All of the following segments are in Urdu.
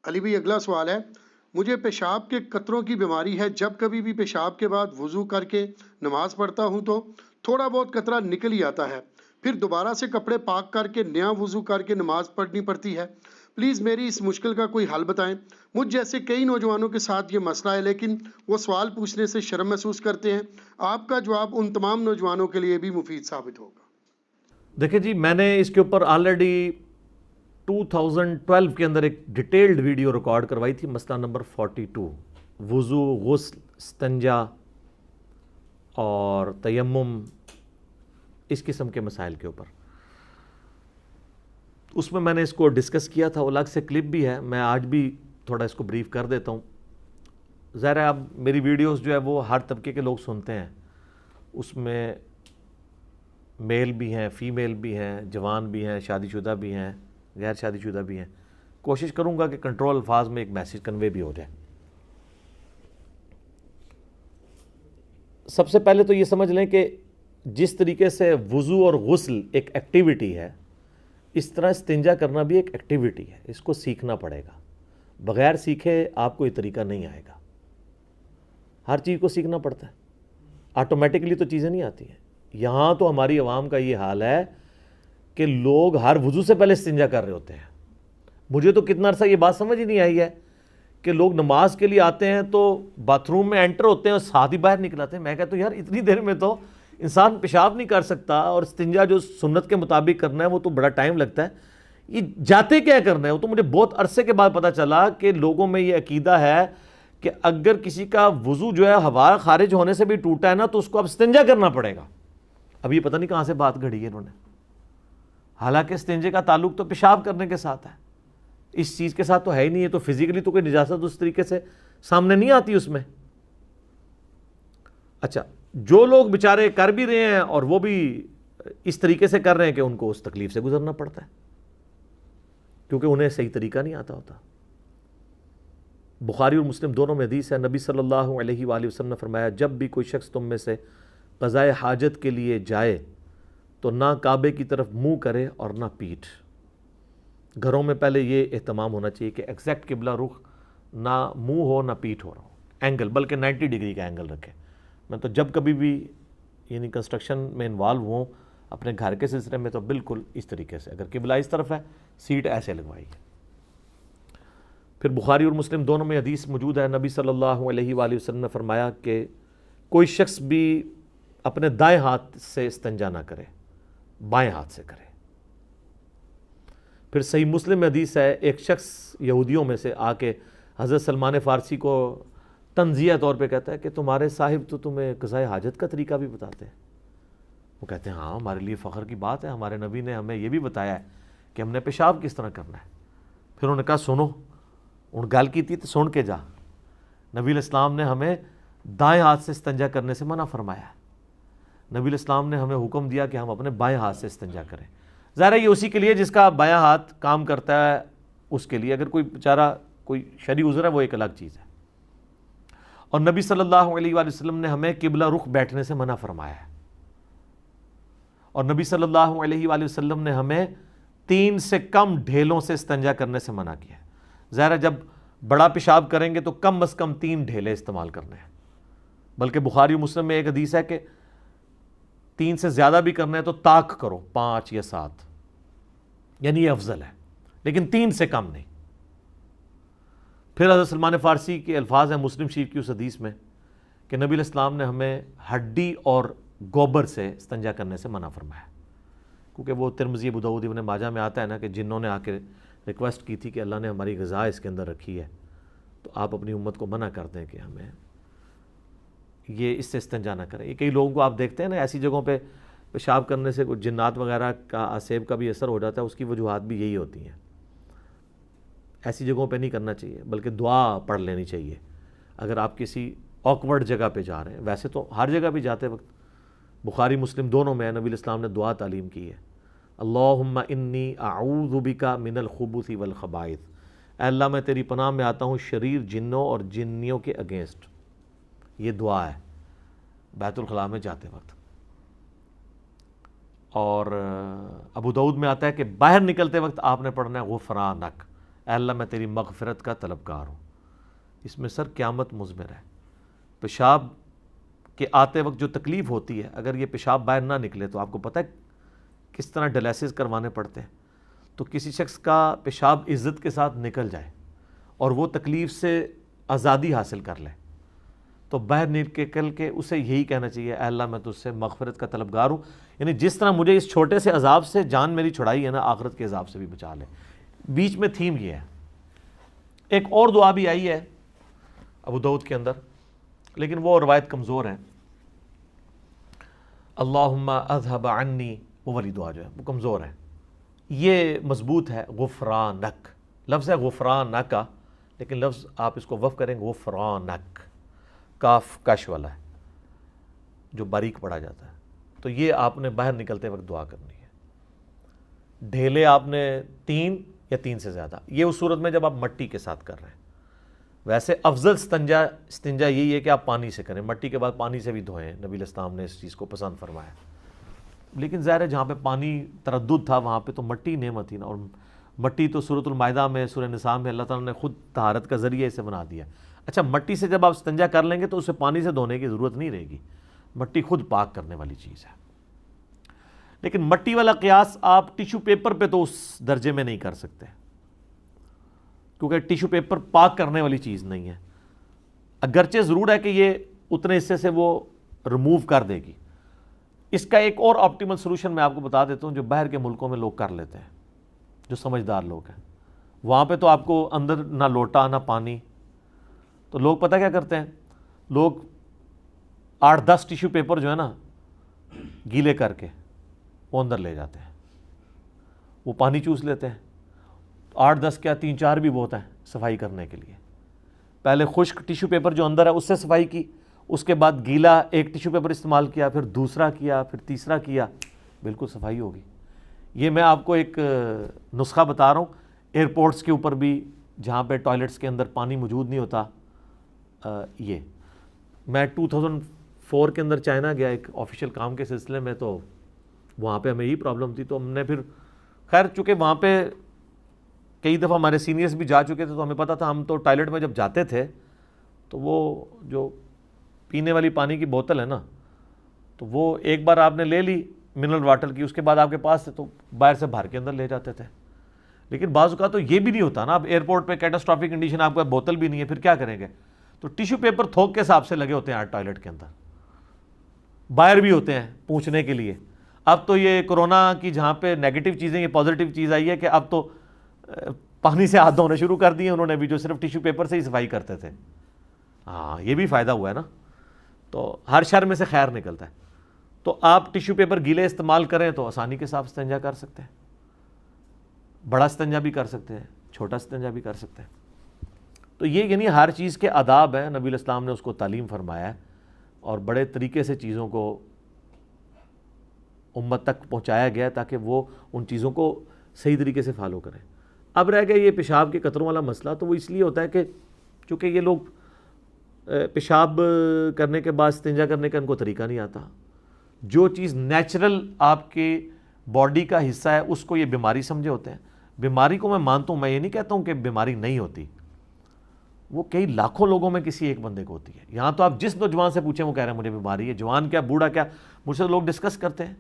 علی بھائی اگلا سوال ہے، مجھے پیشاب کے قطروں کی بیماری ہے، جب کبھی بھی پیشاب کے بعد وضو کر کے نماز پڑھتا ہوں تو تھوڑا بہت قطرہ نکل ہی آتا ہے، پھر دوبارہ سے کپڑے پاک کر کے نیا وضو کر کے نماز پڑھنی پڑتی ہے، پلیز میری اس مشکل کا کوئی حل بتائیں۔ مجھ جیسے کئی نوجوانوں کے ساتھ یہ مسئلہ ہے لیکن وہ سوال پوچھنے سے شرم محسوس کرتے ہیں، آپ کا جواب ان تمام نوجوانوں کے لیے بھی مفید ثابت ہوگا۔ دیکھیں جی، میں نے اس کے اوپر آلریڈی 2012 کے اندر ایک ڈیٹیلڈ ویڈیو ریکارڈ کروائی تھی، مسئلہ نمبر 42، وضو، غسل، استنجا اور تیمم، اس قسم کے مسائل کے اوپر۔ اس میں نے اس کو ڈسکس کیا تھا، الگ سے کلپ بھی ہے، میں آج بھی تھوڑا اس کو بریف کر دیتا ہوں۔ ظاہر ہے اب میری ویڈیوز جو ہے وہ ہر طبقے کے لوگ سنتے ہیں، اس میں میل بھی ہیں، فیمیل بھی ہیں، جوان بھی ہیں، شادی شدہ بھی ہیں، غیر شادی شدہ بھی ہیں۔ کوشش کروں گا کہ کنٹرول الفاظ میں ایک میسیج کنوے بھی ہو جائے۔ سب سے پہلے تو یہ سمجھ لیں کہ جس طریقے سے وضو اور غسل ایک ایکٹیویٹی ہے، اس طرح استنجا کرنا بھی ایک ایکٹیویٹی ہے، اس کو سیکھنا پڑے گا۔ بغیر سیکھے آپ کو یہ طریقہ نہیں آئے گا۔ ہر چیز کو سیکھنا پڑتا ہے، آٹومیٹکلی تو چیزیں نہیں آتی ہیں۔ یہاں تو ہماری عوام کا یہ حال ہے کہ لوگ ہر وضو سے پہلے استنجا کر رہے ہوتے ہیں۔ مجھے تو کتنا عرصہ یہ بات سمجھ ہی نہیں آئی ہے کہ لوگ نماز کے لیے آتے ہیں تو باتھ روم میں انٹر ہوتے ہیں اور ساتھ ہی باہر نکل آتے ہیں۔ میں کہتا ہوں یار اتنی دیر میں تو انسان پیشاب نہیں کر سکتا، اور استنجا جو سنت کے مطابق کرنا ہے وہ تو بڑا ٹائم لگتا ہے، یہ جاتے کیا کرنا ہے؟ وہ تو مجھے بہت عرصے کے بعد پتہ چلا کہ لوگوں میں یہ عقیدہ ہے کہ اگر کسی کا وضو جو ہے ہوا خارج ہونے سے بھی ٹوٹا ہے نا تو اس کو اب استنجا کرنا پڑے گا۔ اب یہ پتہ نہیں کہاں سے بات گھڑی ہے انہوں نے، حالانکہ استنجے کا تعلق تو پیشاب کرنے کے ساتھ ہے، اس چیز کے ساتھ تو ہے ہی نہیں ہے، تو فزیکلی تو کوئی نجاست اس طریقے سے سامنے نہیں آتی اس میں۔ اچھا، جو لوگ بیچارے کر بھی رہے ہیں اور وہ بھی اس طریقے سے کر رہے ہیں کہ ان کو اس تکلیف سے گزرنا پڑتا ہے کیونکہ انہیں صحیح طریقہ نہیں آتا ہوتا۔ بخاری اور مسلم دونوں میں حدیث ہے، نبی صلی اللہ علیہ وآلہ وسلم نے فرمایا، جب بھی کوئی شخص تم میں سے قضائے حاجت کے لیے جائے تو نہ کعبے کی طرف منہ کرے اور نہ پیٹھ۔ گھروں میں پہلے یہ اہتمام ہونا چاہیے کہ ایگزیکٹ قبلہ رخ، نہ منہ ہو نہ پیٹھ ہو رہا ہو، اینگل بلکہ 90 ڈگری کا اینگل رکھے۔ میں تو جب کبھی بھی یعنی کنسٹرکشن میں انوالو ہوں اپنے گھر کے سلسلے میں تو بالکل اس طریقے سے، اگر قبلہ اس طرف ہے سیٹ ایسے لگوائی ہے۔ پھر بخاری اور مسلم دونوں میں حدیث موجود ہے، نبی صلی اللہ علیہ وآلہ وسلم نے فرمایا کہ کوئی شخص بھی اپنے دائیں ہاتھ سے استنجا نہ کرے، بائیں ہاتھ سے کرے۔ پھر صحیح مسلم میں حدیث ہے، ایک شخص یہودیوں میں سے آ کے حضرت سلمان فارسی کو تنزیہ طور پہ کہتا ہے کہ تمہارے صاحب تو تمہیں قضائے حاجت کا طریقہ بھی بتاتے ہیں۔ وہ کہتے ہیں ہاں، ہمارے لیے فخر کی بات ہے، ہمارے نبی نے ہمیں یہ بھی بتایا ہے کہ ہم نے پیشاب کس طرح کرنا ہے۔ پھر انہوں نے کہا سنو، ان گل کی تھی تو سن کے جا، نبی علیہ السلام نے ہمیں دائیں ہاتھ سے استنجا کرنے سے منع فرمایا ہے، نبی علیہ السلام نے ہمیں حکم دیا کہ ہم اپنے بائیں ہاتھ سے استنجا کریں۔ ظاہر ہے یہ اسی کے لیے جس کا بایاں ہاتھ کام کرتا ہے اس کے لیے، اگر کوئی بیچارہ کوئی شرعی عذر ہے وہ ایک الگ چیز ہے۔ اور نبی صلی اللہ علیہ وآلہ وسلم نے ہمیں قبلہ رخ بیٹھنے سے منع فرمایا ہے، اور نبی صلی اللہ علیہ وآلہ وسلم نے ہمیں 3 سے کم ڈھیلوں سے استنجا کرنے سے منع کیا ہے۔ ظاہر ہے جب بڑا پیشاب کریں گے تو کم از کم 3 ڈھیلے استعمال کرنے ہیں، بلکہ بخاری و مسلم میں ایک حدیث ہے کہ 3 سے زیادہ بھی کرنا ہے تو طاق کرو، 5 یا 7، یعنی یہ افضل ہے، لیکن 3 سے کم نہیں۔ پھر حضرت سلمان فارسی کے الفاظ ہیں مسلم شریف کی اس حدیث میں کہ نبی علیہ السلام نے ہمیں ہڈی اور گوبر سے استنجا کرنے سے منع فرمایا، کیونکہ وہ ترمذی، ابو داؤد، ابن ماجہ میں آتا ہے نا کہ جنہوں نے آ کے ریکویسٹ کی تھی کہ اللہ نے ہماری غذا اس کے اندر رکھی ہے تو آپ اپنی امت کو منع کر دیں کہ ہمیں یہ اس سے استنجا نہ کریں۔ یہ کئی لوگوں کو آپ دیکھتے ہیں نا ایسی جگہوں پہ پیشاب کرنے سے کچھ جنات وغیرہ کا آسیب کا بھی اثر ہو جاتا ہے، اس کی وجوہات بھی یہی ہوتی ہیں۔ ایسی جگہوں پہ نہیں کرنا چاہیے، بلکہ دعا پڑھ لینی چاہیے اگر آپ کسی آکورڈ جگہ پہ جا رہے ہیں۔ ویسے تو ہر جگہ بھی جاتے وقت بخاری مسلم دونوں میں نبی علیہ السلام نے دعا تعلیم کی ہے، اللہم انی اعوذ بک من الخبث والخبائث، اے اللہ میں تیری پناہ میں آتا ہوں شریر جنوں اور جنیوں کے اگینسٹ۔ یہ دعا ہے بیت الخلاء میں جاتے وقت۔ اور ابو داؤد میں آتا ہے کہ باہر نکلتے وقت آپ نے پڑھنا ہے غفرانک، اے اللہ میں تیری مغفرت کا طلبگار ہوں. اس میں سر قیامت مضمر ہے. پیشاب کے آتے وقت جو تکلیف ہوتی ہے، اگر یہ پیشاب باہر نہ نکلے تو آپ کو پتہ ہے کس طرح ڈائلیسس کروانے پڑتے ہیں. تو کسی شخص کا پیشاب عزت کے ساتھ نکل جائے اور وہ تکلیف سے آزادی حاصل کر لے تو باہر نکل کے اسے یہی کہنا چاہیے اے اللہ میں تجھ سے مغفرت کا طلبگار ہوں. یعنی جس طرح مجھے اس چھوٹے سے عذاب سے جان میری چھڑائی ہے نا، آخرت کے عذاب سے بھی بچا لے. بیچ میں تھیم یہ ہے. ایک اور دعا بھی آئی ہے ابو داؤد کے اندر، لیکن وہ روایت کمزور ہے. اللہم اذھب عنی، وہ والی دعا جو ہے وہ کمزور ہے. یہ مضبوط ہے غفرانک، لفظ ہے غفرانک کا، لیکن لفظ آپ اس کو وقف کریں گے غفرانک، کاف کش والا ہے جو باریک پڑھا جاتا ہے. تو یہ آپ نے باہر نکلتے وقت دعا کرنی ہے. ڈھیلے آپ نے 3 یا 3 سے زیادہ، یہ اس صورت میں جب آپ مٹی کے ساتھ کر رہے ہیں. ویسے افضل استنجا یہی ہے کہ آپ پانی سے کریں، مٹی کے بعد پانی سے بھی دھوئیں. نبی علیہ السلام نے اس چیز کو پسند فرمایا. لیکن ظاہر ہے جہاں پہ پانی تردد تھا وہاں پہ تو مٹی نعمت تھی نا، اور مٹی تو سورۃ المائدہ میں، سورہ نساء میں اللہ تعالیٰ نے خود طہارت کا ذریعہ اسے بنا دیا. اچھا مٹی سے جب آپ استنجا کر لیں گے تو اسے پانی سے دھونے کی ضرورت نہیں رہے گی، مٹی خود پاک کرنے والی چیز ہے. لیکن مٹی والا قیاس آپ ٹیشو پیپر پہ تو اس درجے میں نہیں کر سکتے، کیونکہ ٹیشو پیپر پاک کرنے والی چیز نہیں ہے. اگرچہ ضرور ہے کہ یہ اتنے حصے سے وہ ریموو کر دے گی. اس کا ایک اور آپٹیمل سلوشن میں آپ کو بتا دیتا ہوں جو باہر کے ملکوں میں لوگ کر لیتے ہیں، جو سمجھدار لوگ ہیں. وہاں پہ تو آپ کو اندر نہ لوٹا نہ پانی، تو لوگ پتہ کیا کرتے ہیں، لوگ 8-10 ٹیشو پیپر جو ہے نا گیلے کر کے وہ اندر لے جاتے ہیں، وہ پانی چوس لیتے ہیں. 8-10 کیا 3-4 بھی بہت ہیں صفائی کرنے کے لیے. پہلے خشک ٹیشو پیپر جو اندر ہے اس سے صفائی کی، اس کے بعد گیلا ایک ٹیشو پیپر استعمال کیا، پھر دوسرا کیا، پھر تیسرا کیا، بالکل صفائی ہوگی. یہ میں آپ کو ایک نسخہ بتا رہا ہوں. ایئرپورٹس کے اوپر بھی جہاں پہ ٹوائلٹس کے اندر پانی موجود نہیں ہوتا، یہ میں 2004 کے اندر چائنا گیا ایک آفیشیل کام کے سلسلے میں، تو وہاں پہ ہمیں یہی پرابلم تھی. تو ہم نے پھر خیر چونکہ وہاں پہ کئی دفعہ ہمارے سینئرز بھی جا چکے تھے تو ہمیں پتہ تھا. ہم تو ٹوائلٹ میں جب جاتے تھے تو وہ جو پینے والی پانی کی بوتل ہے نا، تو وہ ایک بار آپ نے لے لی منرل واٹر کی، اس کے بعد آپ کے پاس تو باہر سے بھر کے اندر لے جاتے تھے. لیکن بعض اوقات تو یہ بھی نہیں ہوتا نا، اب ایئرپورٹ پہ کیٹاسٹرافک کنڈیشن، آپ کا بوتل بھی نہیں ہے، پھر کیا کریں گے؟ تو ٹیشو پیپر تھوک کے حساب سے لگے ہوتے ہیں ٹوائلٹ کے اندر، باہر بھی ہوتے ہیں پوچھنے کے لیے. اب تو یہ کورونا کی جہاں پہ نیگیٹو چیزیں، یہ پازیٹیو چیز آئی ہے کہ اب تو پانی سے ہاتھ دھونے شروع کر دیے انہوں نے بھی، جو صرف ٹیشو پیپر سے ہی صفائی کرتے تھے. ہاں یہ بھی فائدہ ہوا ہے نا. تو ہر شر میں سے خیر نکلتا ہے. تو آپ ٹیشو پیپر گیلے استعمال کریں تو آسانی کے ساتھ استنجا کر سکتے ہیں. بڑا استنجا بھی کر سکتے ہیں، چھوٹا استنجا بھی کر سکتے ہیں. تو یہ یعنی ہر چیز کے آداب ہیں، نبی علیہ السلام نے اس کو تعلیم فرمایا ہے اور بڑے طریقے سے چیزوں کو امت تک پہنچایا گیا تاکہ وہ ان چیزوں کو صحیح طریقے سے فالو کریں. اب رہ گیا یہ پیشاب کے قطروں والا مسئلہ، تو وہ اس لیے ہوتا ہے کہ چونکہ یہ لوگ پیشاب کرنے کے بعد استنجا کرنے کا ان کو طریقہ نہیں آتا. جو چیز نیچرل آپ کے باڈی کا حصہ ہے اس کو یہ بیماری سمجھے ہوتے ہیں. بیماری کو میں مانتا ہوں، میں یہ نہیں کہتا ہوں کہ بیماری نہیں ہوتی، وہ کئی لاکھوں لوگوں میں کسی ایک بندے کو ہوتی ہے. یہاں تو آپ جس نوجوان سے پوچھیں وہ کہہ رہے ہیں مجھے بیماری ہے، جوان کیا بوڑھا کیا. مجھ سے لوگ ڈسکس کرتے ہیں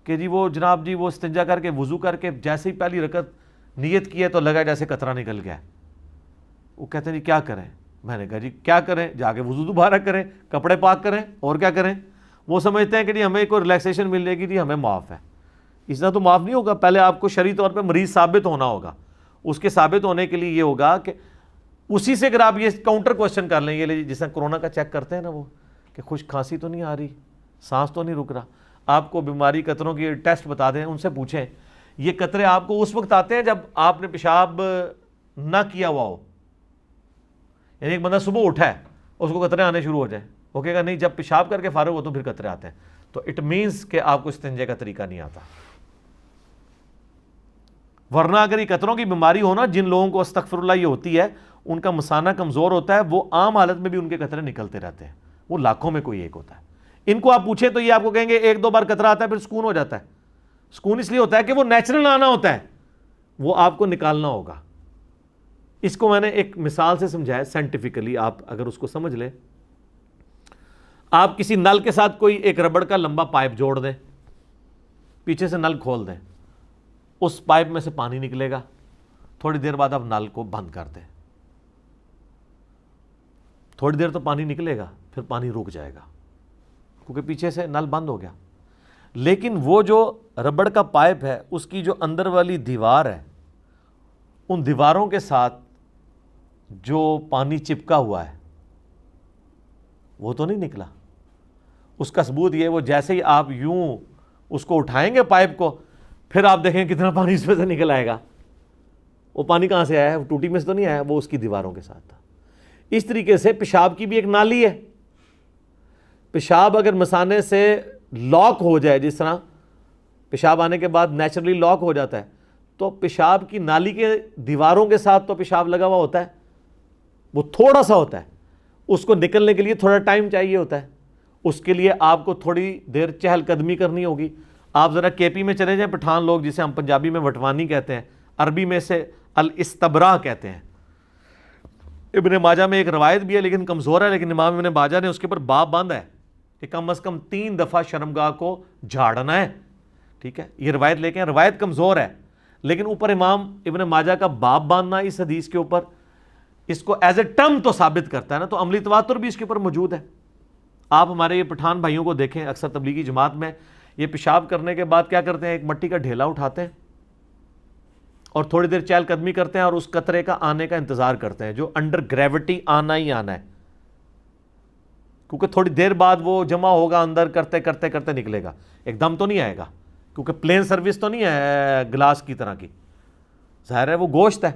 کہ جی وہ جناب جی وہ استنجا کر کے وضو کر کے جیسے ہی پہلی رکعت نیت کی ہے تو لگا جیسے قطرہ نکل گیا. وہ کہتے ہیں جی کیا کریں؟ میں نے کہا جی کیا کریں، جا کے وضو دوبارہ کریں، کپڑے پاک کریں، اور کیا کریں. وہ سمجھتے ہیں کہ جی ہمیں کوئی ریلیکسیشن مل جائے گی، جی ہمیں معاف ہے. اس طرح تو معاف نہیں ہوگا. پہلے آپ کو شرعی طور پہ مریض ثابت ہونا ہوگا. اس کے ثابت ہونے کے لیے یہ ہوگا کہ اسی سے اگر آپ یہ کاؤنٹر کوشچن کر لیں، یہ جس طرح کورونا کا چیک کرتے ہیں نا وہ، کہ خشک کھانسی تو نہیں آ رہی، سانس تو نہیں رک رہا، آپ کو بیماری قطروں کی ٹیسٹ بتا دیں، ان سے پوچھیں یہ قطرے آپ کو اس وقت آتے ہیں جب آپ نے پیشاب نہ کیا ہوا ہو. یعنی ایک بندہ صبح اٹھا ہے اس کو قطرے آنے شروع ہو جائیں، وہ کہے گا نہیں جب پیشاب کر کے فارغ ہو تو پھر قطرے آتے ہیں، تو اٹ مینس کہ آپ کو استنجے کا طریقہ نہیں آتا. ورنہ اگر یہ قطروں کی بیماری ہو نا، جن لوگوں کو استغفر اللہ یہ ہوتی ہے، ان کا مثانہ کمزور ہوتا ہے، وہ عام حالت میں بھی ان کے قطرے نکلتے رہتے ہیں، وہ لاکھوں میں کوئی ایک ہوتا ہے. ان کو آپ پوچھیں تو یہ آپ کو کہیں گے 1-2 بار قطرہ آتا ہے پھر سکون ہو جاتا ہے. سکون اس لیے ہوتا ہے کہ وہ نیچرل آنا ہوتا ہے، وہ آپ کو نکالنا ہوگا. اس کو میں نے ایک مثال سے سمجھایا سائنٹیفکلی، آپ اگر اس کو سمجھ لیں، آپ کسی نل کے ساتھ کوئی ایک ربڑ کا لمبا پائپ جوڑ دیں، پیچھے سے نل کھول دیں، اس پائپ میں سے پانی نکلے گا، تھوڑی دیر بعد آپ نل کو بند کر دیں، تھوڑی دیر تو پانی نکلے گا، پھر پانی رک جائے گا کیونکہ پیچھے سے نل بند ہو گیا۔ لیکن وہ جو ربڑ کا پائپ ہے، اس کی جو اندر والی دیوار ہے، ان دیواروں کے ساتھ جو پانی چپکا ہوا ہے وہ تو نہیں نکلا۔ اس کا ثبوت یہ، وہ جیسے ہی آپ یوں اس کو اٹھائیں گے پائپ کو، پھر آپ دیکھیں کتنا پانی اس میں سے نکل آئے گا۔ وہ پانی کہاں سے آیا ہے؟ وہ ٹوٹی میں سے تو نہیں آیا، وہ اس کی دیواروں کے ساتھ تھا۔ اس طریقے سے پیشاب کی بھی ایک نالی ہے۔ پیشاب اگر مثانے سے لاک ہو جائے، جس طرح پیشاب آنے کے بعد نیچرلی لاک ہو جاتا ہے، تو پیشاب کی نالی کے دیواروں کے ساتھ تو پیشاب لگا ہوا ہوتا ہے، وہ تھوڑا سا ہوتا ہے، اس کو نکلنے کے لیے تھوڑا ٹائم چاہیے ہوتا ہے، اس کے لیے آپ کو تھوڑی دیر چہل قدمی کرنی ہوگی۔ آپ ذرا کے پی میں چلے جائیں، پٹھان لوگ جسے ہم پنجابی میں وٹوانی کہتے ہیں، عربی میں سے الاستبراء کہتے ہیں۔ ابن ماجہ میں ایک روایت بھی ہے لیکن کمزور ہے، لیکن امام ابن ماجہ نے اس کے اوپر باب باندھا ہے کہ کم از کم 3 دفعہ شرمگاہ کو جھاڑنا ہے، ٹھیک ہے؟ یہ روایت لے کے روایت کمزور ہے، لیکن اوپر امام ابن ماجہ کا باب باندھنا اس حدیث کے اوپر اس کو ایز اے ٹرم تو ثابت کرتا ہے نا، تو عملی تواتر بھی اس کے اوپر موجود ہے۔ آپ ہمارے یہ پٹھان بھائیوں کو دیکھیں، اکثر تبلیغی جماعت میں یہ پیشاب کرنے کے بعد کیا کرتے ہیں؟ ایک مٹی کا ڈھیلا اٹھاتے ہیں اور تھوڑی دیر چہل قدمی کرتے ہیں اور اس قطرے کا آنے کا انتظار کرتے ہیں، جو انڈر گریوٹی آنا ہی آنا ہے، کیونکہ تھوڑی دیر بعد وہ جمع ہوگا اندر، کرتے کرتے کرتے نکلے گا، ایک دم تو نہیں آئے گا، کیونکہ پلین سروس تو نہیں ہے گلاس کی طرح کی، ظاہر ہے وہ گوشت ہے۔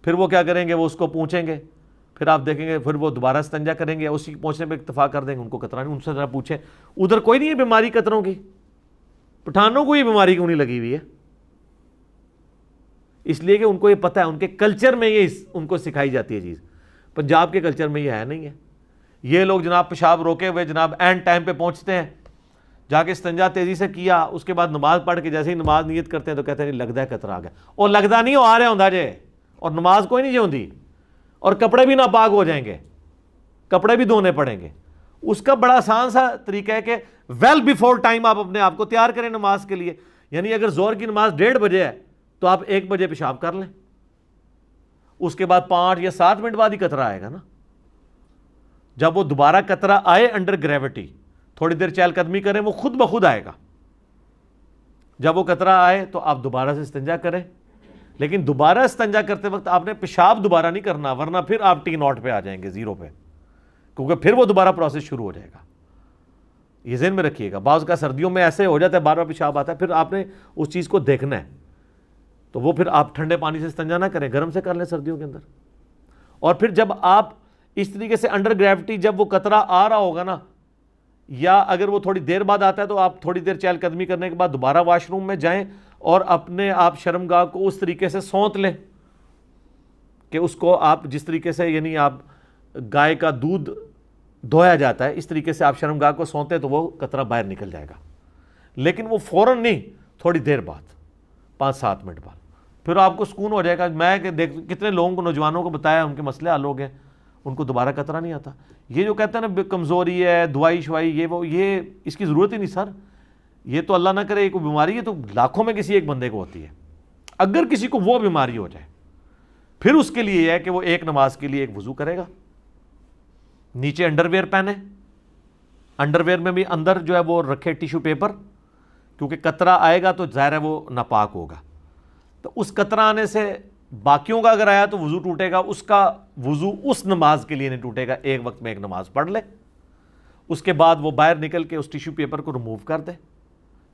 پھر وہ کیا کریں گے؟ وہ اس کو پوچھیں گے، پھر آپ دیکھیں گے پھر وہ دوبارہ استنجا کریں گے، اسی پہنچنے پہ اکتفا کر دیں گے، ان کو قطرہ نہیں۔ ان سے ذرا پوچھیں ادھر کوئی نہیں ہے بیماری قطروں کی؟ پٹھانوں کو یہ بیماری کیوں نہیں لگی ہوئی ہے؟ اس لیے کہ ان کو یہ پتہ ہے، ان کے کلچر میں یہ ان کو سکھائی جاتی ہے چیز۔ پنجاب کے کلچر میں یہ ہے نہیں ہے۔ یہ لوگ جناب پیشاب روکے ہوئے جناب اینڈ ٹائم پہ پہنچتے ہیں، جا کے استنجا تیزی سے کیا، اس کے بعد نماز پڑھ کے جیسے ہی نماز نیت کرتے ہیں تو کہتے ہیں نہیں لگتا ہے قطرہ آ گیا، اور لگتا نہیں، وہ آ رہے ہوں جے، اور نماز کوئی نہیں ہوندی، اور کپڑے بھی ناپاک ہو جائیں گے، کپڑے بھی دھونے پڑیں گے۔ اس کا بڑا آسان سا طریقہ ہے کہ ویل بیفور ٹائم آپ اپنے آپ کو تیار کریں نماز کے لیے۔ یعنی اگر زور کی نماز 1:30 بجے ہے تو آپ 1 بجے پیشاب کر لیں، اس کے بعد 5 یا 7 منٹ بعد ہی قطرہ آئے گا نا۔ جب وہ دوبارہ قطرہ آئے انڈر گریوٹی، تھوڑی دیر چہل قدمی کریں، وہ خود بخود آئے گا۔ جب وہ قطرہ آئے تو آپ دوبارہ سے استنجا کریں، لیکن دوبارہ استنجا کرتے وقت آپ نے پیشاب دوبارہ نہیں کرنا، ورنہ پھر آپ T0 پہ آ جائیں گے، 0 پہ، کیونکہ پھر وہ دوبارہ پروسیس شروع ہو جائے گا۔ یہ ذہن میں رکھیے گا، بعض کا سردیوں میں ایسے ہو جاتا ہے، بار بار پیشاب آتا ہے، پھر آپ نے اس چیز کو دیکھنا ہے، تو وہ پھر آپ ٹھنڈے پانی سے استنجا نہ کریں، گرم سے کر لیں سردیوں کے اندر۔ اور پھر جب آپ اس طریقے سے انڈر گریوٹی جب وہ قطرہ آ رہا ہوگا نا، یا اگر وہ تھوڑی دیر بعد آتا ہے تو آپ تھوڑی دیر چہل قدمی کرنے کے بعد دوبارہ واش روم میں جائیں اور اپنے آپ شرمگاہ کو اس طریقے سے سونت لیں کہ اس کو آپ جس طریقے سے، یعنی آپ گائے کا دودھ دھویا جاتا ہے، اس طریقے سے آپ شرمگاہ کو سونتے تو وہ قطرہ باہر نکل جائے گا، لیکن وہ فوراً نہیں، تھوڑی دیر بعد، 5-7 منٹ بعد، پھر آپ کو سکون ہو جائے گا۔ میں کتنے لوگوں کو، نوجوانوں کو بتایا، ان کے مسئلے حل ہو گئے، ان کو دوبارہ قطرہ نہیں آتا۔ یہ جو کہتے ہیں نا کمزوری ہے، دوائی شوائی، یہ وہ، یہ اس کی ضرورت ہی نہیں سر۔ یہ تو اللہ نہ کرے کوئی بیماری ہے تو لاکھوں میں کسی ایک بندے کو ہوتی ہے۔ اگر کسی کو وہ بیماری ہو جائے، پھر اس کے لیے یہ ہے کہ وہ ایک نماز کے لیے ایک وضو کرے گا، نیچے انڈر ویئر پہنے، انڈر ویئر میں بھی اندر جو ہے وہ رکھے ٹیشو پیپر، کیونکہ قطرہ آئے گا تو ظاہر ہے وہ ناپاک ہوگا، تو اس قطرہ آنے سے باقیوں کا اگر آیا تو وضو ٹوٹے گا، اس کا وضو اس نماز کے لیے نہیں ٹوٹے گا، ایک وقت میں ایک نماز پڑھ لے، اس کے بعد وہ باہر نکل کے اس ٹیشو پیپر کو ریموو کر دے۔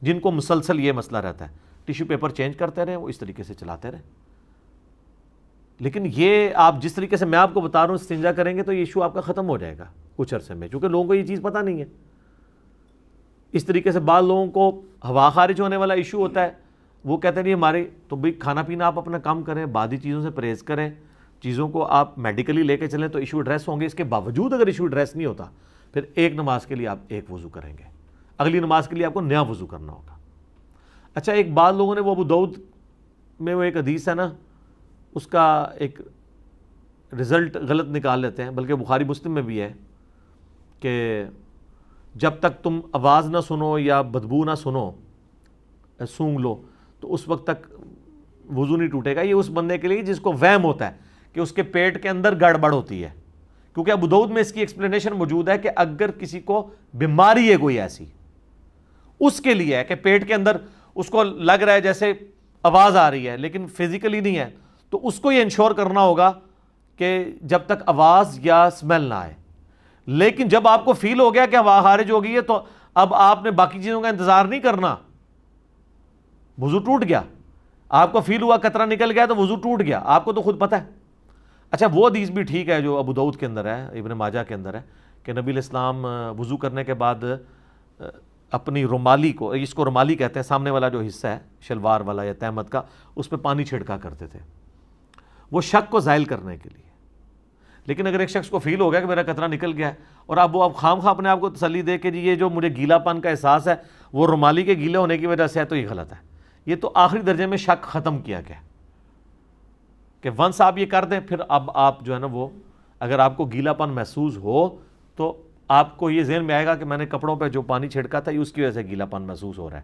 جن کو مسلسل یہ مسئلہ رہتا ہے، ٹیشو پیپر چینج کرتے رہیں، وہ اس طریقے سے چلاتے رہیں۔ لیکن یہ آپ جس طریقے سے میں آپ کو بتا رہا ہوں استنجا کریں گے تو یہ ایشو آپ کا ختم ہو جائے گا کچھ عرصے میں، چونکہ لوگوں کو یہ چیز پتہ نہیں ہے۔ اس طریقے سے بعض لوگوں کو ہوا خارج ہونے والا ایشو ہوتا ہے، وہ کہتے ہیں ہمارے تو بھائی کھانا پینا آپ اپنا کام کریں، بعدی چیزوں سے پرہیز کریں، چیزوں کو آپ میڈیکلی لے کے چلیں تو ایشو ایڈریس ہوں گے۔ اس کے باوجود اگر ایشو ایڈریس نہیں ہوتا، پھر ایک نماز کے لیے آپ ایک وضو کریں گے، اگلی نماز کے لیے آپ کو نیا وضو کرنا ہوگا۔ اچھا، ایک بعض لوگوں نے وہ ابو داؤد میں وہ ایک حدیث ہے نا، اس کا ایک رزلٹ غلط نکال لیتے ہیں، بلکہ بخاری مسلم میں بھی ہے کہ جب تک تم آواز نہ سنو یا بدبو نہ سنو، سونگ لو، تو اس وقت تک وضو نہیں ٹوٹے گا۔ یہ اس بندے کے لیے جس کو وہم ہوتا ہے کہ اس کے پیٹ کے اندر گڑبڑ ہوتی ہے، کیونکہ ابو داؤد میں اس کی ایکسپلینیشن موجود ہے کہ اگر کسی کو بیماری ہے کوئی ایسی، اس کے لیے ہے کہ پیٹ کے اندر اس کو لگ رہا ہے جیسے آواز آ رہی ہے لیکن فزیکلی نہیں ہے، تو اس کو یہ انشور کرنا ہوگا کہ جب تک آواز یا اسمیل نہ آئے۔ لیکن جب آپ کو فیل ہو گیا کہ ہوا خارج ہو گئی ہے تو اب آپ نے باقی چیزوں کا انتظار نہیں کرنا، وضو ٹوٹ گیا، آپ کو فیل ہوا قطرہ نکل گیا تو وضو ٹوٹ گیا، آپ کو تو خود پتہ ہے۔ اچھا وہ حدیث بھی ٹھیک ہے جو ابو داؤد کے اندر ہے، ابن ماجہ کے اندر ہے، کہ نبی علیہ السلام وضو کرنے کے بعد اپنی رومالی کو، اس کو رومالی کہتے ہیں، سامنے والا جو حصہ ہے شلوار والا یا تہمت کا، اس پہ پانی چھڑکا کرتے تھے، وہ شک کو زائل کرنے کے لیے۔ لیکن اگر ایک شخص کو فیل ہو گیا کہ میرا قطرہ نکل گیا ہے، اور اب وہ خام خواہ اپنے آپ کو تسلی دے کہ جی یہ جو مجھے گیلا پن کا احساس ہے وہ رومالی کے گیلے ہونے کی وجہ سے ہے، تو یہ غلط ہے۔ یہ تو آخری درجے میں شک ختم کیا گیا کہ ونس آپ یہ کر دیں، پھر اب آپ جو ہے نا وہ، اگر آپ کو گیلا پن محسوس ہو تو آپ کو یہ ذہن میں آئے گا کہ میں نے کپڑوں پہ جو پانی چھڑکا تھا یہ اس کی وجہ سے گیلا پن محسوس ہو رہا ہے،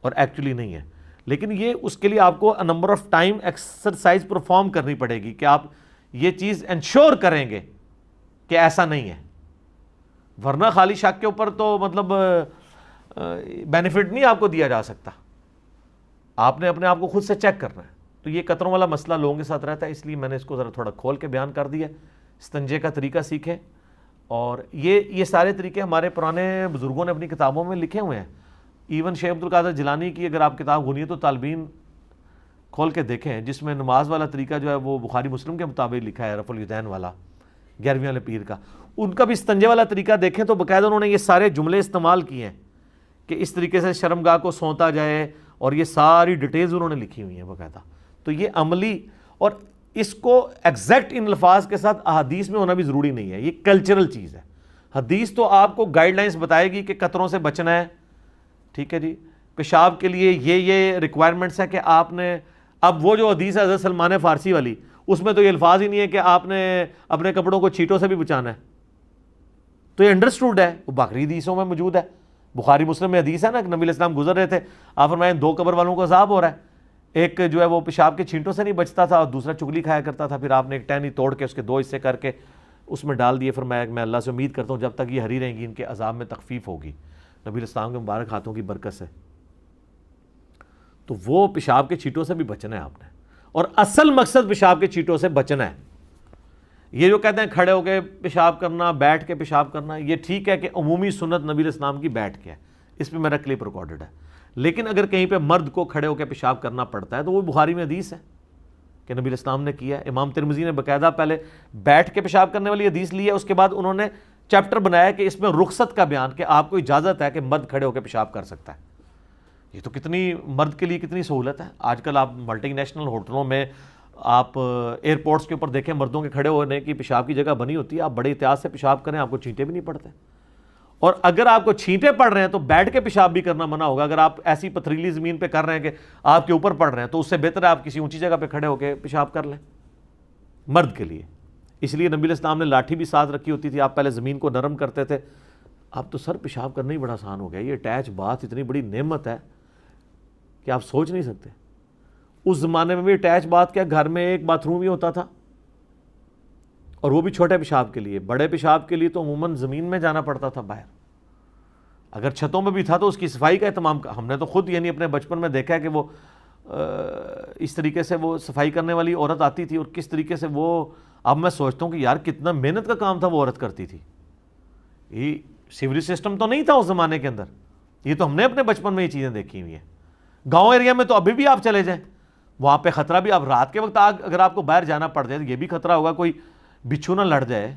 اور ایکچولی نہیں ہے۔ لیکن یہ اس کے لیے آپ کو number of time exercise perform کرنی پڑے گی کہ آپ یہ چیز انشور کریں گے کہ ایسا نہیں ہے، ورنہ خالی شک کے اوپر تو مطلب بینیفٹ نہیں آپ کو دیا جا سکتا، آپ نے اپنے آپ کو خود سے چیک کرنا ہے۔ تو یہ قطروں والا مسئلہ لوگوں کے ساتھ رہتا ہے، اس لیے میں نے اس کو ذرا تھوڑا کھول کے بیان کر دیا۔ استنجے کا طریقہ سیکھیں، اور یہ سارے طریقے ہمارے پرانے بزرگوں نے اپنی کتابوں میں لکھے ہوئے ہیں۔ ایون شیخ عبد القادر جیلانی کی اگر آپ کتاب غنیت الطالبین کھول کے دیکھیں، جس میں نماز والا طریقہ جو ہے وہ بخاری مسلم کے مطابق لکھا ہے، رفع الیدین والا 11ویں والے پیر کا، ان کا بھی استنجے والا طریقہ دیکھیں تو باقاعدہ انہوں نے یہ سارے جملے استعمال کیے ہیں کہ اس طریقے سے شرمگاہ کو سونتا جائے، اور یہ ساری ڈیٹیلز انہوں نے لکھی ہوئی ہیں باقاعدہ۔ تو یہ عملی، اور اس کو ایگزیکٹ ان الفاظ کے ساتھ احادیث میں ہونا بھی ضروری نہیں ہے، یہ کلچرل چیز ہے۔ حدیث تو آپ کو گائیڈ لائنز بتائے گی کہ قطروں سے بچنا ہے، ٹھیک ہے جی، پیشاب کے لیے یہ ریکوائرمنٹس ہے کہ آپ نے، اب وہ جو حدیث ہے حضرت سلمان فارسی والی، اس میں تو یہ الفاظ ہی نہیں ہے کہ آپ نے اپنے کپڑوں کو چیٹوں سے بھی بچانا ہے، تو یہ انڈرسٹوڈ ہے، وہ باقی حدیثوں میں موجود ہے۔ بخاری مسلم میں حدیث ہے نا کہ نبی علیہ السلام گزر رہے تھے، آپ فرمائیں 2 قبر والوں کو عذاب ہو رہا ہے، ایک جو ہے وہ پیشاب کے چھینٹوں سے نہیں بچتا تھا اور دوسرا چگلی کھایا کرتا تھا، پھر آپ نے ایک ٹہنی توڑ کے اس کے 2 حصے کر کے اس میں ڈال دیے، فرمایا کہ میں اللہ سے امید کرتا ہوں جب تک یہ ہری رہیں گی ان کے عذاب میں تخفیف ہوگی، نبی علیہ السلام کے مبارک ہاتھوں کی برکت سے۔ تو وہ پیشاب کے چھینٹوں سے بھی بچنا ہے آپ نے، اور اصل مقصد پیشاب کے چھینٹوں سے بچنا ہے۔ یہ جو کہتے ہیں کھڑے ہو کے پیشاب کرنا، بیٹھ کے پیشاب کرنا، یہ ٹھیک ہے کہ عمومی سنت نبی علیہ السلام کی بیٹھ کے ہے، اس پہ میرا کلپ ریکارڈڈ ہے، لیکن اگر کہیں پہ مرد کو کھڑے ہو کے پیشاب کرنا پڑتا ہے تو وہ بخاری میں حدیث ہے کہ نبی علیہ السلام نے کیا ہے۔ امام ترمذی نے باقاعدہ پہلے بیٹھ کے پیشاب کرنے والی حدیث لی ہے، اس کے بعد انہوں نے چیپٹر بنایا کہ اس میں رخصت کا بیان، کہ آپ کو اجازت ہے کہ مرد کھڑے ہو کے پیشاب کر سکتا ہے۔ یہ تو کتنی مرد کے لیے کتنی سہولت ہے۔ آج کل آپ ملٹی نیشنل ہوٹلوں میں، آپ ایئرپورٹس کے اوپر دیکھیں مردوں کے کھڑے ہونے کی پیشاب کی جگہ بنی ہوتی ہے، آپ بڑے احتیاط سے پیشاب کریں، آپ کو چھینٹے بھی نہیں پڑتے، اور اگر آپ کو چھینٹے پڑ رہے ہیں تو بیٹھ کے پیشاب بھی کرنا منع ہوگا۔ اگر آپ ایسی پتھریلی زمین پہ کر رہے ہیں کہ آپ کے اوپر پڑ رہے ہیں تو اس سے بہتر ہے آپ کسی اونچی جگہ پہ کھڑے ہو کے پیشاب کر لیں مرد کے لیے۔ اس لیے نبی علیہ السلام نے لاٹھی بھی ساتھ رکھی ہوتی تھی، آپ پہلے زمین کو نرم کرتے تھے۔ اب تو سر پیشاب کرنا ہی بڑا آسان ہو گیا، یہ اٹیچ باتھ اتنی بڑی نعمت ہے کہ آپ سوچ نہیں سکتے۔ اس زمانے میں بھی اٹیچ باتھ کیا، گھر میں ایک باتھ روم ہی ہوتا تھا، اور وہ بھی چھوٹے پیشاب کے لیے۔ بڑے پیشاب کے لیے تو عموماً زمین میں جانا پڑتا تھا باہر، اگر چھتوں میں بھی تھا تو اس کی صفائی کا اہتمام ہم نے تو خود یعنی اپنے بچپن میں دیکھا ہے کہ وہ اس طریقے سے وہ صفائی کرنے والی عورت آتی تھی، اور کس طریقے سے وہ، اب میں سوچتا ہوں کہ یار کتنا محنت کا کام تھا وہ عورت کرتی تھی۔ یہ سیوریج سسٹم تو نہیں تھا اس زمانے کے اندر، یہ تو ہم نے اپنے بچپن میں یہ چیزیں دیکھی ہوئی ہیں۔ گاؤں ایریا میں تو ابھی بھی آپ چلے جائیں، وہاں پہ خطرہ بھی، اب رات کے وقت اگر آپ کو باہر جانا پڑ جائے تو یہ بھی خطرہ ہوگا کوئی بچھو نہ لڑ جائے،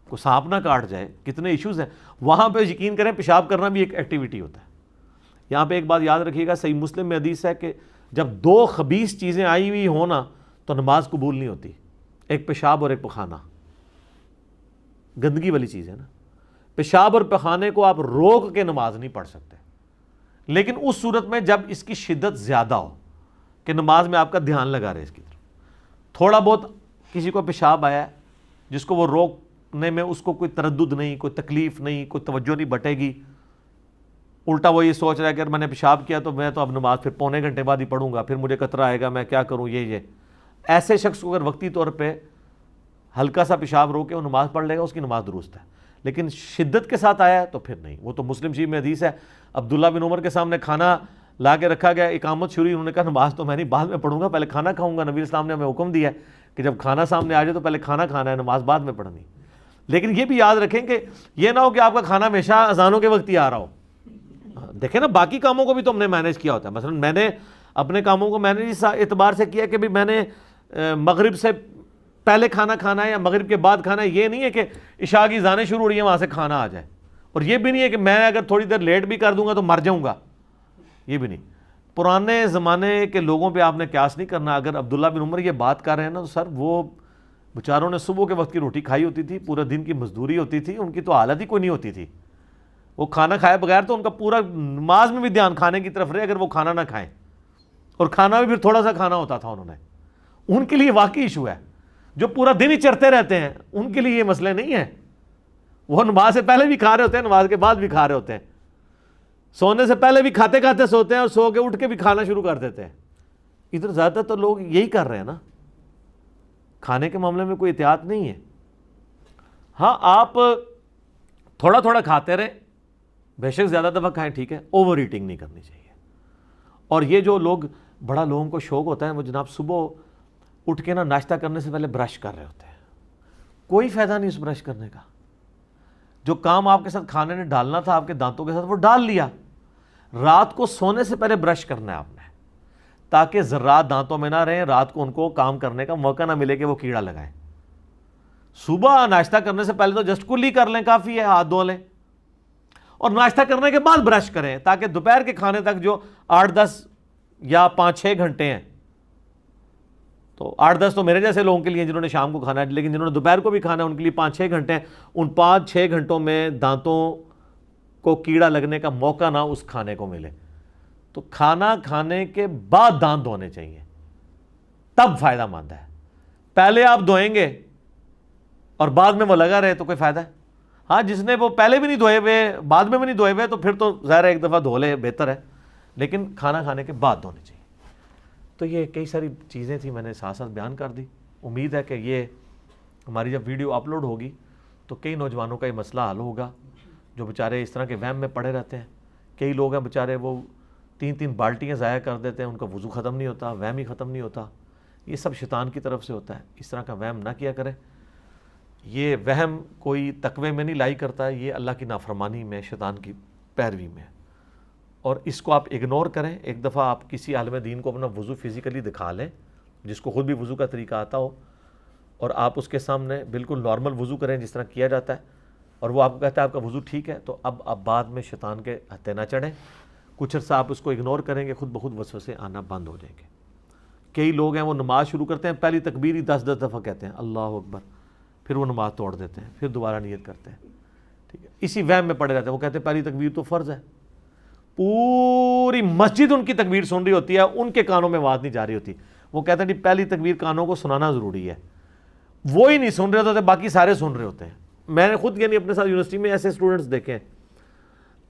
کوئی سانپ نہ کاٹ جائے، کتنے ایشوز ہیں وہاں پہ۔ یقین کریں پیشاب کرنا بھی ایک ایکٹیویٹی ہوتا ہے۔ یہاں پہ ایک بات یاد رکھیے گا، صحیح مسلم میں حدیث ہے کہ جب 2 خبیث چیزیں آئی ہوئی ہوں نا تو نماز قبول نہیں ہوتی، ایک پیشاب اور ایک پخانہ، گندگی والی چیز ہے نا۔ پیشاب اور پخانے کو آپ روک کے نماز نہیں پڑھ سکتے، لیکن اس صورت میں جب اس کی شدت زیادہ ہو کہ نماز میں آپ کا دھیان لگا رہے اس کی طرف، تھوڑا بہت کسی کو پیشاب آیا ہے جس کو وہ روکنے میں اس کو کوئی تردد نہیں, کوئی تکلیف نہیں, کوئی توجہ نہیں بٹے گی, الٹا وہ یہ سوچ رہا ہے کہ اگر میں نے پیشاب کیا تو میں تو اب نماز پھر پونے گھنٹے بعد ہی پڑھوں گا, پھر مجھے قطرہ آئے گا, میں کیا کروں, یہ ایسے شخص کو اگر وقتی طور پہ ہلکا سا پیشاب روکے وہ نماز پڑھ لے گا, اس کی نماز درست ہے. لیکن شدت کے ساتھ آیا ہے تو پھر نہیں. وہ تو مسلم شریف میں حدیث ہے, عبداللہ بن عمر کے سامنے کھانا لا کے رکھا گیا, اقامت شروع, انہوں نے کہا نماز تو میں نہیں, بعد میں پڑھوں گا, پہلے کھانا کھاؤں گا. نبی اسلام نے ہمیں حکم دیا ہے کہ جب کھانا سامنے آ جائے تو پہلے کھانا کھانا ہے, نماز بعد میں پڑھنی. لیکن یہ بھی یاد رکھیں کہ یہ نہ ہو کہ آپ کا کھانا ہمیشہ اذانوں کے وقت ہی آ رہا ہو. دیکھیں نا, باقی کاموں کو بھی تو ہم نے مینیج کیا ہوتا ہے. مثلا میں نے اپنے کاموں کو میں نے اس اعتبار سے کیا کہ بھی میں نے مغرب سے پہلے کھانا کھانا ہے یا مغرب کے بعد کھانا ہے. یہ نہیں ہے کہ عشاء کی اذانیں شروع ہو رہی ہیں وہاں سے کھانا آ جائے, اور یہ بھی نہیں ہے کہ میں اگر تھوڑی دیر لیٹ بھی کر دوں گا تو مر جاؤں گا, یہ بھی نہیں. پرانے زمانے کے لوگوں پہ آپ نے قیاس نہیں کرنا. اگر عبداللہ بن عمر یہ بات کر رہے ہیں نا تو سر وہ بیچاروں نے صبح کے وقت کی روٹی کھائی ہوتی تھی, پورے دن کی مزدوری ہوتی تھی, ان کی تو حالت ہی کوئی نہیں ہوتی تھی. وہ کھانا کھائے بغیر تو ان کا پورا نماز میں بھی دھیان کھانے کی طرف رہے اگر وہ کھانا نہ کھائیں, اور کھانا بھی پھر تھوڑا سا کھانا ہوتا تھا انہوں نے. ان کے لیے واقعی ایشو ہے. جو پورا دن ہی چرتے رہتے ہیں ان کے لیے یہ مسئلے نہیں ہیں. وہ نماز سے پہلے بھی کھا رہے ہوتے ہیں, نماز کے بعد بھی کھا رہے ہوتے ہیں, سونے سے پہلے بھی کھاتے کھاتے سوتے ہیں, اور سو کے اٹھ کے بھی کھانا شروع کر دیتے ہیں. ادھر زیادہ تر لوگ یہی کر رہے ہیں نا, کھانے کے معاملے میں کوئی احتیاط نہیں ہے. ہاں آپ تھوڑا تھوڑا کھاتے رہیں, بے شک زیادہ دفعہ کھائیں ٹھیک ہے, اوور ایٹنگ نہیں کرنی چاہیے. اور یہ جو لوگ بڑا لوگوں کو شوق ہوتا ہے وہ جناب صبح اٹھ کے نا ناشتہ کرنے سے پہلے برش کر رہے ہوتے ہیں. کوئی فائدہ نہیں اس برش کرنے کا. جو کام آپ کے ساتھ کھانے نے ڈالنا تھا آپ کے دانتوں کے ساتھ وہ ڈال لیا. رات کو سونے سے پہلے برش کرنا ہے آپ نے, تاکہ ذرات دانتوں میں نہ رہیں, رات کو ان کو کام کرنے کا موقع نہ ملے کہ وہ کیڑا لگائیں. صبح ناشتہ کرنے سے پہلے تو جسٹ کلی کر لیں, کافی ہے, ہاتھ دھو لیں, اور ناشتہ کرنے کے بعد برش کریں, تاکہ دوپہر کے کھانے تک جو 8-10 یا 5-6 گھنٹے ہیں, تو 8-10 تو میرے جیسے لوگوں کے لیے جنہوں نے شام کو کھانا ہے, لیکن جنہوں نے دوپہر کو بھی کھانا ہے ان کے لیے 5-6 گھنٹے ہیں. ان 5-6 گھنٹوں میں دانتوں کو کیڑا لگنے کا موقع نہ اس کھانے کو ملے. تو کھانا کھانے کے بعد دانت دھونے چاہیے, تب فائدہ مند ہے. پہلے آپ دھوئیں گے اور بعد میں وہ لگا رہے تو کوئی فائدہ ہے؟ ہاں, جس نے وہ پہلے بھی نہیں دھوئے ہوئے بعد میں بھی نہیں دھوئے ہوئے تو پھر تو ظاہر ہے ایک دفعہ دھو لے بہتر ہے, لیکن کھانا کھانے کے بعد دھونے چاہیے. تو یہ کئی ساری چیزیں تھیں, میں نے ساتھ ساتھ بیان کر دی. امید ہے کہ یہ ہماری جب ویڈیو اپلوڈ ہوگی تو کئی نوجوانوں کا یہ مسئلہ حل ہوگا جو بیچارے اس طرح کے وہم میں پڑے رہتے ہیں. کئی لوگ ہیں بیچارے وہ 3 بالٹیاں ضائع کر دیتے ہیں, ان کا وضو ختم نہیں ہوتا, وہم ہی ختم نہیں ہوتا. یہ سب شیطان کی طرف سے ہوتا ہے. اس طرح کا وہم نہ کیا کریں. یہ وہم کوئی تقوی میں نہیں لائی کرتا, یہ اللہ کی نافرمانی میں, شیطان کی پیروی میں. اور اس کو آپ اگنور کریں. ایک دفعہ آپ کسی عالم دین کو اپنا وضو فزیکلی دکھا لیں, جس کو خود بھی وضو کا طریقہ آتا ہو, اور آپ اس کے سامنے بالکل نارمل وضو کریں جس طرح کیا جاتا ہے, اور وہ آپ کو کہتا ہے آپ کا وضو ٹھیک ہے, تو اب بعد میں شیطان کے ہتھے نہ چڑھیں. کچھ عرصہ آپ اس کو اگنور کریں گے, خود بخود وسوسے آنا بند ہو جائیں گے. کئی لوگ ہیں وہ نماز شروع کرتے ہیں, پہلی تکبیر ہی 10 دفعہ کہتے ہیں اللہ اکبر, پھر وہ نماز توڑ دیتے ہیں, پھر دوبارہ نیت کرتے ہیں. ٹھیک ہے, اسی وہم میں پڑے رہتے ہیں. وہ کہتے ہیں پہلی تکبیر تو فرض ہے. پوری مسجد ان کی تکبیر سن رہی ہوتی ہے, ان کے کانوں میں آواز نہیں جا رہی ہوتی. وہ کہتے ہیں پہلی تکبیر کانوں کو سنانا ضروری ہے. وہ ہی نہیں سن رہے ہوتے, باقی سارے سن رہے ہوتے ہیں. میں نے خود یعنی اپنے ساتھ یونیورسٹی میں ایسے اسٹوڈنٹس دیکھے ہیں.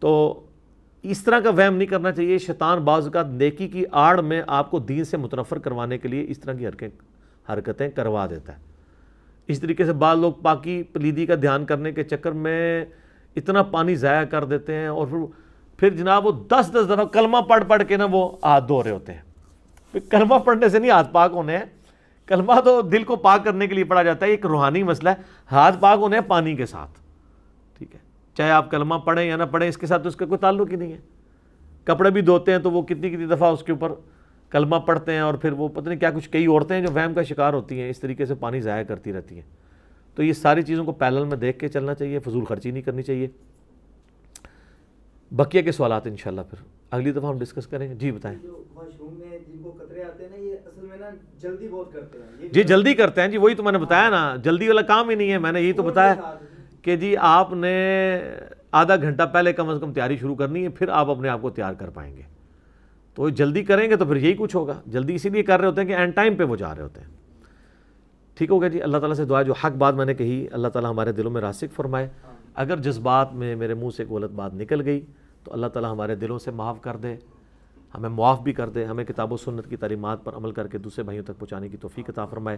تو اس طرح کا وہم نہیں کرنا چاہیے. شیطان بعض اوقات نیکی کی آڑ میں آپ کو دین سے متنفر کروانے کے لیے اس طرح کی حرکتیں کروا دیتا ہے. اس طریقے سے بعض لوگ پاکی پلیدی کا دھیان کرنے کے چکر میں اتنا پانی ضائع کر دیتے ہیں, اور پھر جناب وہ 10 دفعہ کلمہ پڑھ کے نا وہ ہاتھ دھو رہے ہوتے ہیں. کلمہ پڑھنے سے نہیں ہاتھ پاک ہونے ہیں, کلمہ تو دل کو پاک کرنے کے لیے پڑھا جاتا ہے, ایک روحانی مسئلہ ہے. ہاتھ پاک ہونے ہیں پانی کے ساتھ. ٹھیک ہے, چاہے آپ کلمہ پڑھیں یا نہ پڑھیں, اس کے ساتھ تو اس کا کوئی تعلق ہی نہیں ہے. کپڑے بھی دھوتے ہیں تو وہ کتنی دفعہ اس کے اوپر کلمہ پڑھتے ہیں, اور پھر وہ پتہ نہیں کیا کچھ, کئی عورتیں ہیں جو وہم کا شکار ہوتی ہیں, اس طریقے سے پانی ضائع کرتی رہتی ہیں. تو یہ ساری چیزوں کو پیرلل میں دیکھ کے چلنا چاہیے, فضول خرچی نہیں کرنی چاہیے. بقیہ کے سوالات انشاءاللہ پھر اگلی دفعہ ہم ڈسکس کریں گے. جی بتائیں. جو واش روم میں جن کو قطرے آتے ہیں نا, یہ اصل میں نا جلدی بہت کرتے ہیں. جی جلدی کرتے ہیں جی, وہی تو میں نے بتایا نا, جلدی والا کام ہی نہیں ہے. میں نے یہی تو بتایا کہ جی آپ نے آدھا گھنٹہ پہلے کم از کم تیاری شروع کرنی ہے, پھر آپ اپنے آپ کو تیار کر پائیں گے. تو جلدی کریں گے تو پھر یہی کچھ ہوگا. جلدی اسی لیے کر رہے ہوتے ہیں کہ اینڈ ٹائم پہ وہ جا رہے ہوتے ہیں. ٹھیک ہو گیا جی. اللہ تعالیٰ سے دعا ہے جو حق بات میں نے کہی اللہ تعالیٰ ہمارے دلوں میں راسخ فرمائے. اگر جذبات میں میرے منہ سے غلط بات نکل گئی تو اللہ تعالیٰ ہمارے دلوں سے معاف کر دے, ہمیں معاف بھی کر دے, ہمیں کتاب و سنت کی تعلیمات پر عمل کر کے دوسرے بھائیوں تک پہنچانے کی توفیق عطا فرمائے.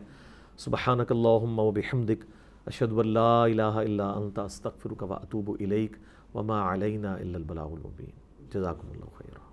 سبحانک اللہم و بحمدک اشہد ان لا الہ الا انت استغفرک و اتوب الیک وما علینا الا البلاغ المبین. جزاکم اللہ خیرا.